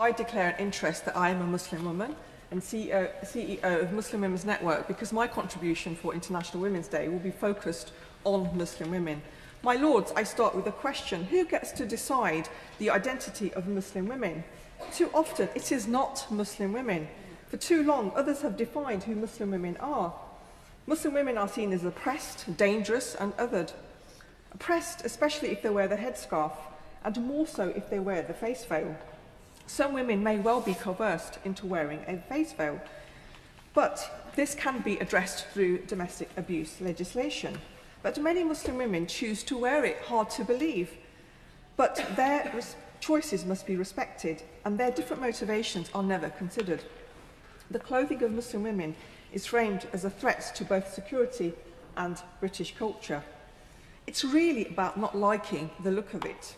I declare an interest that I am a Muslim woman and CEO of Muslim Women's Network because my contribution for International Women's Day will be focused on Muslim women. My Lords, I start with a question. Who gets to decide the identity of Muslim women? Too often, it is not Muslim women. For too long, others have defined who Muslim women are. Muslim women are seen as oppressed, dangerous and othered. Oppressed, especially if they wear the headscarf, and more so if they wear the face veil. Some women may well be coerced into wearing a face veil, but this can be addressed through domestic abuse legislation. But many Muslim women choose to wear it, hard to believe. But their choices must be respected, and their different motivations are never considered. The clothing of Muslim women is framed as a threat to both security and British culture. It's really about not liking the look of it.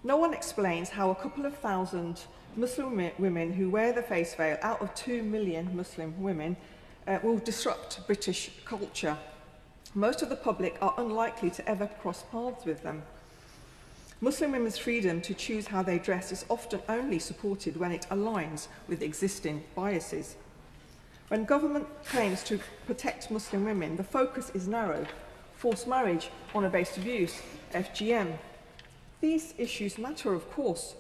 No one explains how a couple of thousand Muslim women who wear the face veil out of 2 million Muslim women will disrupt British culture. Most of the public are unlikely to ever cross paths with them. Muslim women's freedom to choose how they dress is often only supported when it aligns with existing biases. When government claims to protect Muslim women, the focus is narrow. Forced marriage, honour-based abuse, FGM. These issues matter, of course,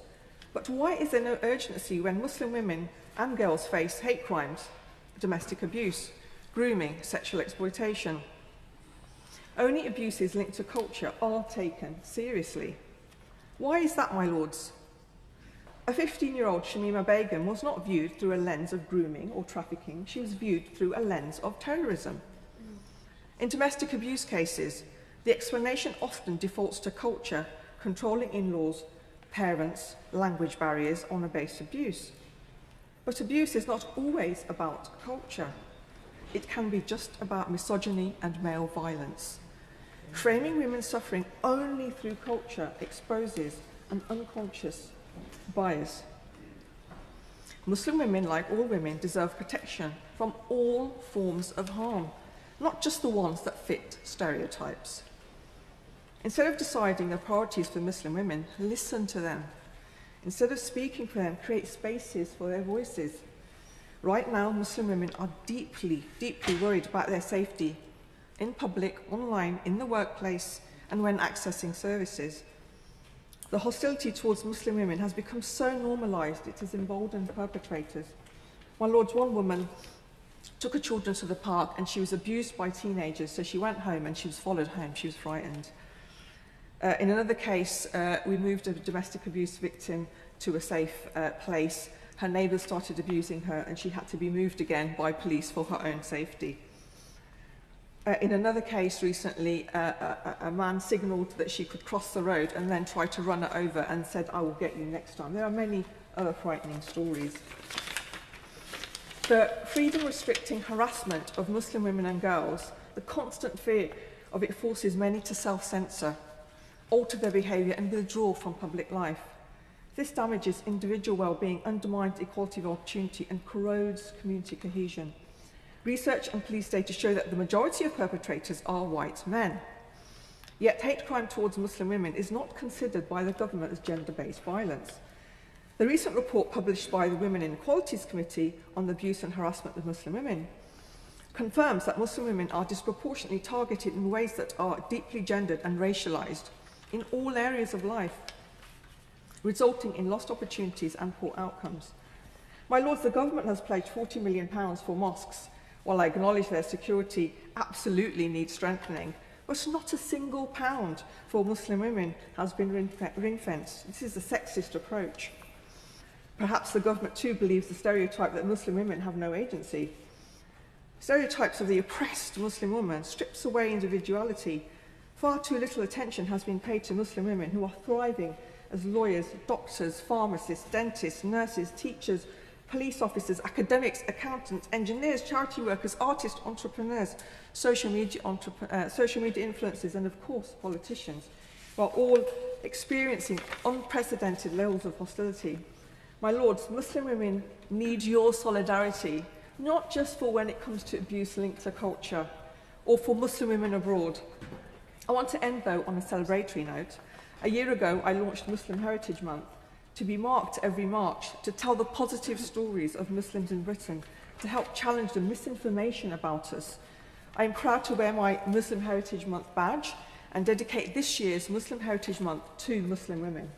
but why is there no urgency when Muslim women and girls face hate crimes, domestic abuse, grooming, sexual exploitation? Only abuses linked to culture are taken seriously. Why is that, my lords? A 15-year-old Shamima Begum was not viewed through a lens of grooming or trafficking, she was viewed through a lens of terrorism. In domestic abuse cases, the explanation often defaults to culture, controlling in-laws, parents, language barriers, honour-based abuse. But abuse is not always about culture. It can be just about misogyny and male violence. Framing women's suffering only through culture exposes an unconscious bias. Muslim women, like all women, deserve protection from all forms of harm, not just the ones that fit stereotypes. Instead of deciding the priorities for Muslim women, listen to them. Instead of speaking for them, create spaces for their voices. Right now, Muslim women are deeply, deeply worried about their safety in public, online, in the workplace, and when accessing services. The hostility towards Muslim women has become so normalised it has emboldened perpetrators. My lords, one woman took her children to the park and she was abused by teenagers, so she went home and she was followed home. She was frightened. In another case, we moved a domestic abuse victim to a safe place. Her neighbours started abusing her and she had to be moved again by police for her own safety. In another case recently, a man signalled that she could cross the road and then tried to run her over and said, "I will get you next time." There are many other frightening stories. The freedom-restricting harassment of Muslim women and girls, the constant fear of it forces many to self-censor, alter their behaviour and withdraw from public life. This damages individual well-being, undermines equality of opportunity and corrodes community cohesion. Research and police data show that the majority of perpetrators are white men. Yet hate crime towards Muslim women is not considered by the government as gender-based violence. The recent report published by the Women Inequalities Committee on the abuse and harassment of Muslim women confirms that Muslim women are disproportionately targeted in ways that are deeply gendered and racialised in all areas of life, resulting in lost opportunities and poor outcomes. My lords, the government has pledged £40 million for mosques. While I acknowledge their security absolutely needs strengthening, but not a single pound for Muslim women has been ring-fenced. This is a sexist approach. Perhaps the government too believes the stereotype that Muslim women have no agency. Stereotypes of the oppressed Muslim woman strips away individuality. Far too little attention has been paid to Muslim women who are thriving as lawyers, doctors, pharmacists, dentists, nurses, teachers, police officers, academics, accountants, engineers, charity workers, artists, entrepreneurs, social media influencers, and of course politicians, while all experiencing unprecedented levels of hostility. My lords, Muslim women need your solidarity, not just for when it comes to abuse linked to culture, or for Muslim women abroad. I want to end, though, on a celebratory note. A year ago, I launched Muslim Heritage Month, to be marked every March, to tell the positive stories of Muslims in Britain, to help challenge the misinformation about us. I am proud to wear my Muslim Heritage Month badge and dedicate this year's Muslim Heritage Month to Muslim women.